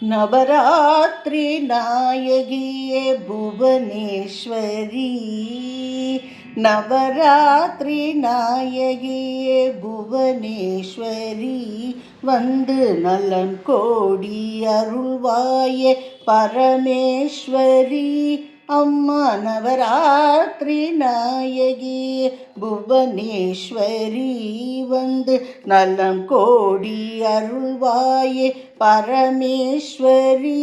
நவராத்திரி நாயகியே புவனேஸ்வரி, நவராத்திரி நாயகியே புவனேஸ்வரி, வந்து நலன் கோடி அருள்வாயே பரமேஸ்வரி. அம்மா நவராத்திரி நாயகி புவனேஸ்வரி, வந்து நலம் கோடி அருள்வாயே பரமேஸ்வரி.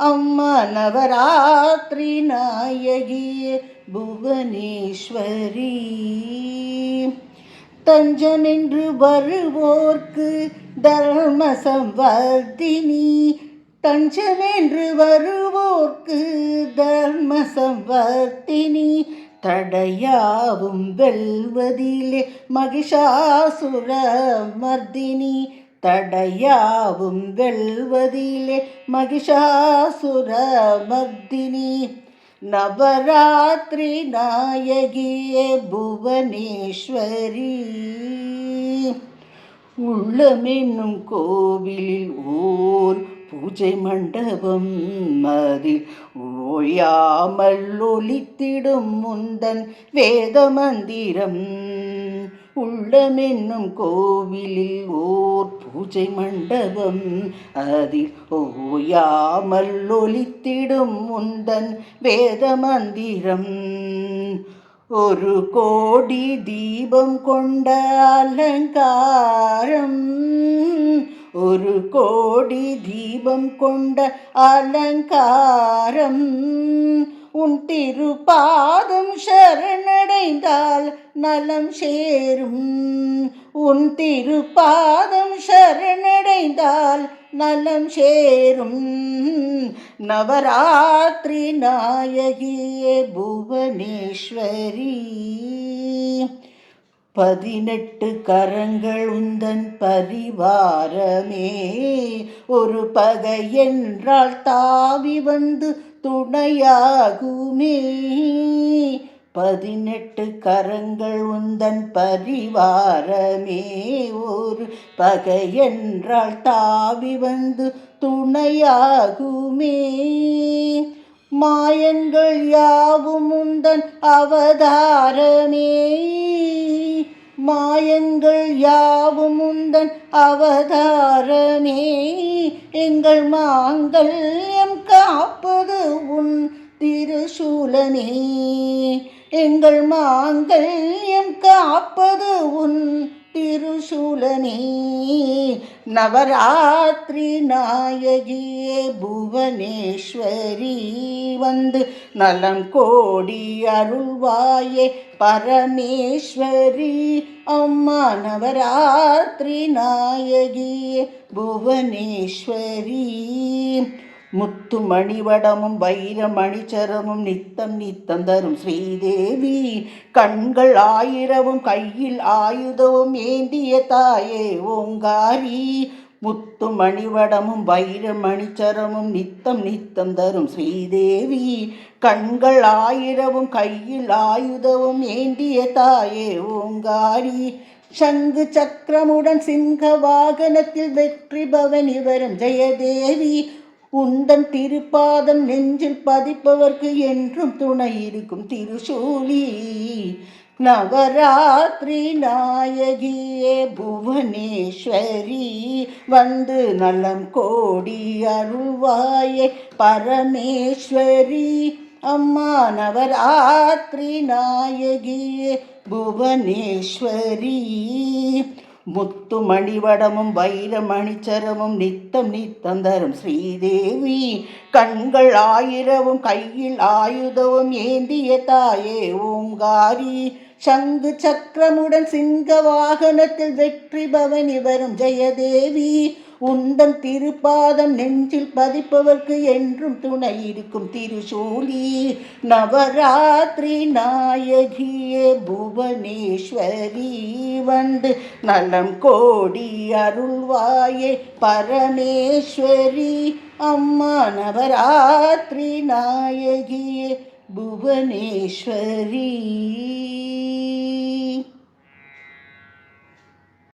அம்மா நவராத்திரி நாயகி புவனேஸ்வரி, தஞ்சமென்று வருவோர்க்கு தர்ம சம்வர்த்தினி, தஞ்சமென்று வருவோர்க்கு தர்ம சம்வர்த்தினி, தடையாவும் வெல்வதிலே மகிஷாசுர மர்தினி, தடையாவும் வெல்வதிலே மகிஷாசுர மர்தினி. நவராத்திரி நாயகியே புவனேஸ்வரி, உள்ளமென்னும் கோவிலில் ஓர் பூஜை மண்டபம், அதில் ஓயாமல் ஒலித்திடும் முந்தன் வேத மந்திரம். உள்ளமென்னும் கோவிலில் ஓர் பூஜை மண்டபம், அதில் ஓயாமல் ஒலித்திடும் முந்தன் வேத மந்திரம். ஒரு கோடி தீபம் கொண்ட அலங்காரம், ஒரு கோடி தீபம் கொண்ட அலங்காரம், உன் திருப்பாதம் சரணடைந்தால் நலம் சேரும், உன் திருப்பாதம் சரணடைந்தால் நலம் சேரும். நவராத்திரி நாயகியே புவனேஸ்வரி, 18 கரங்கள் உந்தன் பரிவாரமே, ஒரு பகை என்றால் தாவி வந்து துணையாகுமே. 18 கரங்கள் உந்தன் பரிவாரமே, ஒரு பகை என்றால் தாவி வந்து துணையாகுமே. மாயங்கள் யாவும் உந்தன் அவதாரமே, மாயங்கள் யாவும் உந்தன் அவதாரமே, எங்கள் மாங்கல்யம் காப்பது உன் திருசூலமே, எங்கள் மாங்கல்யம் காப்பது உன் திருசூலமே. நவராத்திரி நாயகியே புவனேஸ்வரி, வந்து நலம் கோடி அருள்வாயே பரமேஸ்வரி. அம்மா நவராத்திரி நாயகியே புவனேஸ்வரி, முத்து மணிவடமும் வைர மணிச்சரமும் நித்தம் நித்தம் தரும் ஸ்ரீதேவி, கண்கள் ஆயிரவும் கையில் ஆயுதவும் ஏந்திய தாயே ஓங்காரி. முத்து மணிவடமும் வைர மணிச்சரமும் நித்தம் நித்தம் தரும் ஸ்ரீதேவி, கண்கள் ஆயிரவும் கையில் ஆயுதவும் ஏந்திய தாயே ஓங்காரி. சங்கு சக்கரமுடன் சிங்க வாகனத்தில் வெற்றி பவனி வரும் ஜெயதேவி, உந்தன் திருப்பாதம் நெஞ்சில் பதிப்பவர்க்கு என்றும் துணை இருக்கும் திருசூலி. நவராத்திரி நாயகியே புவனேஸ்வரி, வந்து நலம் கோடி அருள்வாயே பரமேஸ்வரி. அம்மா நவராத்திரி நாயகியே புவனேஸ்வரி, முத்து மணிவடமும் வைர மணிச்சரமும் நித்தம் நித்தம் தரும் ஸ்ரீதேவி, கண்கள் ஆயிரவும் கையில் ஆயுதவும் ஏந்திய தாயே ஓங்காரி. சங்கு சக்கரமுடன் சிங்க வாகனத்தில் வெற்றி பவனி வரும் ஜெயதேவி, உந்தன் திருப்பாதம் நெஞ்சில் பதிப்பவர்க்கு என்றும் துணை இருக்கும் திருசூலி. நவராத்திரி நாயகியே புவனேஸ்வரி, வந்து நலம் கோடி அருள்வாயே பரமேஸ்வரி. அம்மா நவராத்திரி நாயகியே புவனேஸ்வரி.